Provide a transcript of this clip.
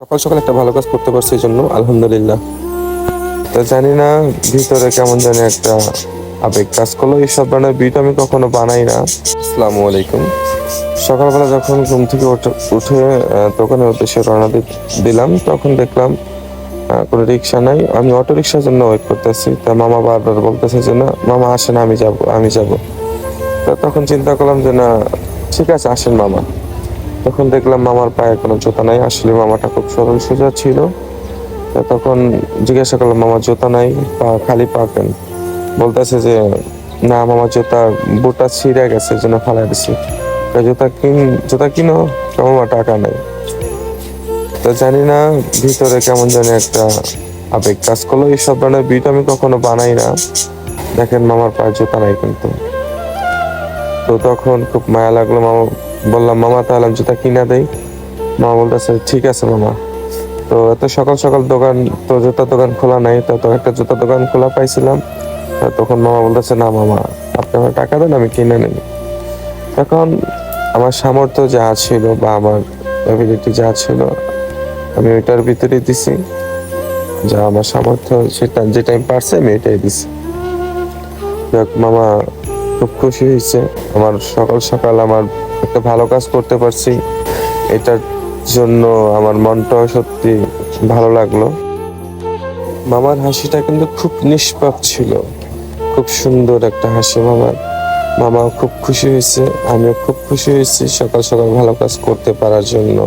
সকাল সকাল একটা ভালো কাজ করতে পারছি এই জন্য আলহামদুলিল্লাহ। তো জানি না ভিতরে কেমন জানি একটা আবেগ কাজ করলো। এইসব ধরনের ভিডিও আমি কখনো বানাই না। আসসালামু আলাইকুম। সকালবেলা যখন ঘুম থেকে উঠে দোকানের উদ্দেশ্যে রওনা দিলাম, তখন দেখলাম কোনো রিক্সা নাই। আমি অটো রিক্সার জন্য ওয়েট করতেছি। তা মামা বারবার বলতেছে যে না মামা আসেন, আমি যাব আমি যাব। তো তখন চিন্তা করলাম যে না ঠিক আছে আসেন মামা। তখন দেখলাম মামার পায়ে কোনো জুতা নাই। আসলে মামাটা খুব সরল সোজা ছিল। তা তখন জিজ্ঞাসা করলাম মামার জুতা নাই, পা খালি পা কেন? বলতেছে যে না মামার জুতা বুটটা ছিঁড়ে গেছে, জন্য ফালাই দিছি। তা জুতা কিনো, তা মামা টাকা নাই। তো জানি না ভিতরে কেমন জানি একটা আবেগ কাজ করলো। এইসব ধরনের ভিডিও আমি কখনো বানাই না। দেখেন মামার পায়ে জুতা নাই কিন্তু। তো তখন খুব মায়া লাগলো। মামা বললাম মামা তাহলে আমি জুতা কিনা দেই। মামা বলতেছে ঠিক আছে মামা। তো এত সকাল সকাল দোকান, তো জুতার দোকান খোলা নাই। তো একটা জুতার দোকান খোলা পাইছিলাম। তখন মামা বলতেছে না মামা আপনি আমার টাকা দেন, আমি কিনে নেব। তখন আমার সামর্থ্য যা ছিল বা আমার অ্যাবিলিটি যা ছিল আমি ওইটার ভিতরে দিছি। যা আমার সামর্থ্য সেটা যেটা আমি পারছি আমি এটাই দিছি। যাক মামা খুব খুশি হয়েছে। আমার সকাল সকাল আমার একটা ভালো কাজ করতে পারছি, এটার জন্য আমার মনটাও সত্যি ভালো লাগলো। মামার হাসিটা কিন্তু খুব নিষ্পাপ ছিল, খুব সুন্দর একটা হাসি মামার। মামা খুব খুশি হয়েছে, আমিও খুব খুশি হয়েছি সকাল সকাল ভালো কাজ করতে পারার জন্য।